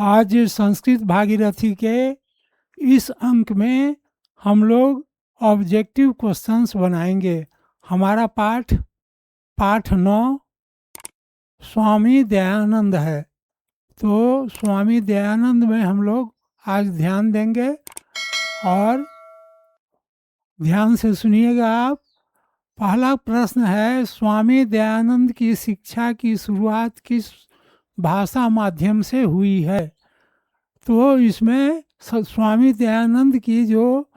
आज संस्कृत भागीरथी के इस अंक में हम लोग ऑब्जेक्टिव क्वेश्चंस बनाएंगे। हमारा पाठ 9 स्वामी दयानंद है। तो स्वामी दयानंद में हम लोग आज ध्यान देंगे और ध्यान से सुनिएगा आप। पहला प्रश्न है, स्वामी दयानंद की शिक्षा की शुरुआत किस भाषा माध्यम से हुई है? तो इसमें स्वामी दयानंद की जो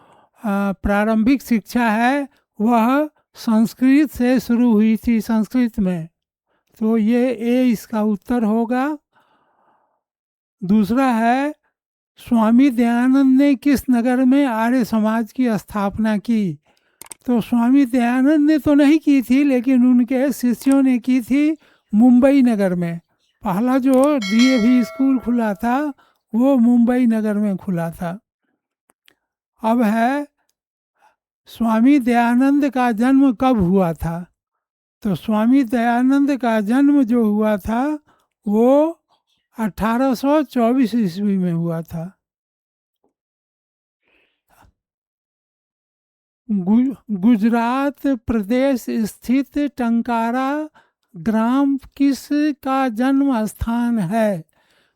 प्रारंभिक शिक्षा है वह संस्कृत से शुरू हुई थी, संस्कृत में। तो ये इसका उत्तर होगा। दूसरा है, स्वामी दयानंद ने किस नगर में आर्य समाज की स्थापना की? तो स्वामी दयानंद ने तो नहीं की थी, लेकिन उनके शिष्यों ने की थी मुंबई नगर में। पहला जो डीएवी स्कूल खुला था वो मुंबई नगर में खुला था। अब है, स्वामी दयानंद का जन्म कब हुआ था? तो स्वामी दयानंद का जन्म जो हुआ था वो 1824 ईस्वी में हुआ था। गुजरात प्रदेश स्थित टंकारा ग्राम किस का जन्म स्थान है?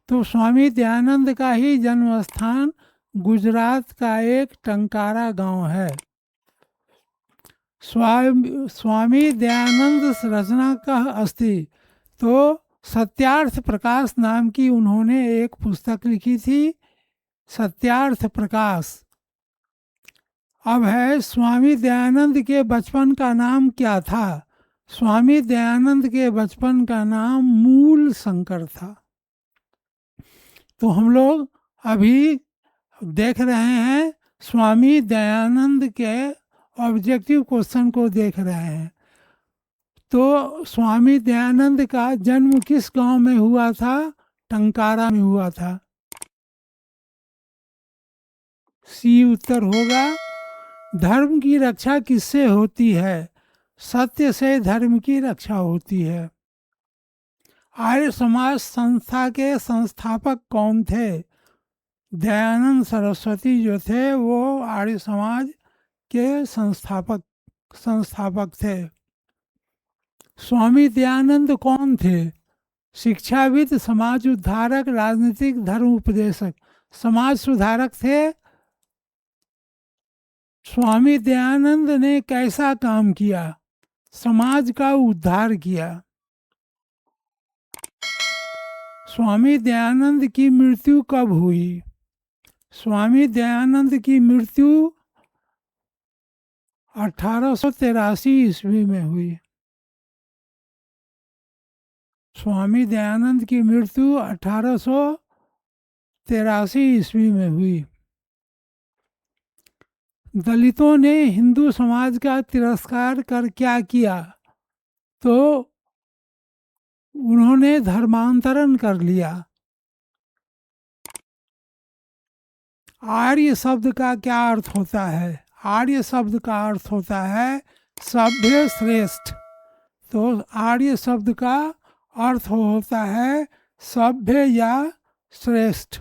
तो स्वामी दयानंद का ही जन्म स्थान गुजरात का एक टंकारा गांव है। स्वामी दयानंद रचना कह अस्ति? तो सत्यार्थ प्रकाश नाम की उन्होंने एक पुस्तक लिखी थी, सत्यार्थ प्रकाश। अब है, स्वामी दयानंद के बचपन का नाम क्या था? स्वामी दयानंद के बचपन का नाम मूल शंकर था। तो हम लोग अभी देख रहे हैं स्वामी दयानंद के ऑब्जेक्टिव क्वेश्चन को देख रहे हैं। तो स्वामी दयानंद का जन्म किस गांव में हुआ था? टंकारा में हुआ था। सी उत्तर होगा। धर्म की रक्षा किससे होती है? सत्य से धर्म की रक्षा होती है। आर्य समाज संस्था के संस्थापक कौन थे? दयानंद सरस्वती जो थे वो आर्य समाज के संस्थापक थे। स्वामी दयानंद कौन थे? शिक्षाविद, समाज उद्धारक, राजनीतिक, धर्म उपदेशक। समाज सुधारक थे। स्वामी दयानंद ने कैसा काम किया? समाज का उद्धार किया। स्वामी दयानंद की मृत्यु कब हुई? स्वामी दयानंद की मृत्यु 1883 ईस्वी में हुई। स्वामी दयानंद की मृत्यु 1883 ईस्वी में हुई। दलितों ने हिंदू समाज का तिरस्कार कर क्या किया? तो उन्होंने धर्मांतरण कर लिया। आर्य शब्द का क्या अर्थ होता है? आर्य शब्द का अर्थ होता है सभ्य श्रेष्ठ। तो आर्य शब्द का अर्थ होता है सभ्य या श्रेष्ठ।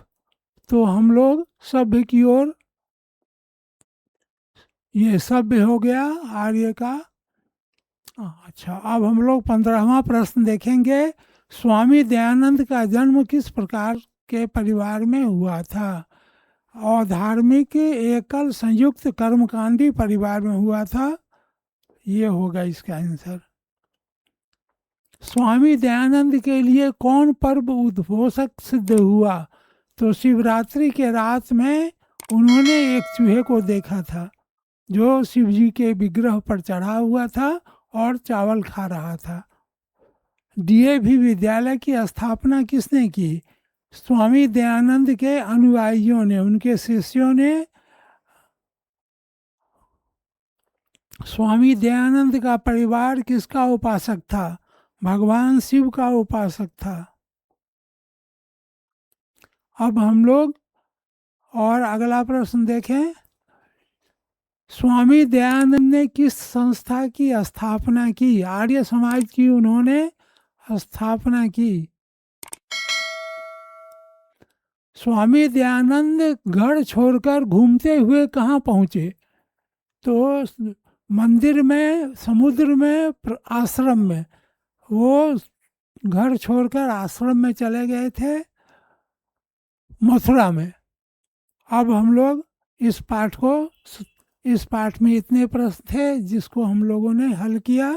तो हम लोग सभ्य की ओर, ये सभ्य हो गया आर्य का। अच्छा, अब हम लोग 15वां प्रश्न देखेंगे। स्वामी दयानंद का जन्म किस प्रकार के परिवार में हुआ था? और धार्मिक, एकल, संयुक्त, कर्मकांडी परिवार में हुआ था। ये होगा इसका आंसर। स्वामी दयानंद के लिए कौन पर्व उद्घोषक सिद्ध हुआ? तो शिवरात्रि के रात में उन्होंने एक चूहे को देखा था जो शिव जी के विग्रह पर चढ़ा हुआ था और चावल खा रहा था। डीएवी विद्यालय की स्थापना किसने की? स्वामी दयानंद के अनुयायियों ने, उनके शिष्यों ने। स्वामी दयानंद का परिवार किसका उपासक था? भगवान शिव का उपासक था। अब हम लोग और अगला प्रश्न देखें। स्वामी दयानंद ने किस संस्था की स्थापना की? आर्य समाज की उन्होंने स्थापना की। स्वामी दयानंद गढ़ छोड़कर घूमते हुए कहाँ पहुँचे? तो मंदिर में, समुद्र में, आश्रम में। वो घर छोड़कर आश्रम में चले गए थे, मथुरा में। अब हम लोग इस पाठ में इतने प्रश्न थे जिसको हम लोगों ने हल किया।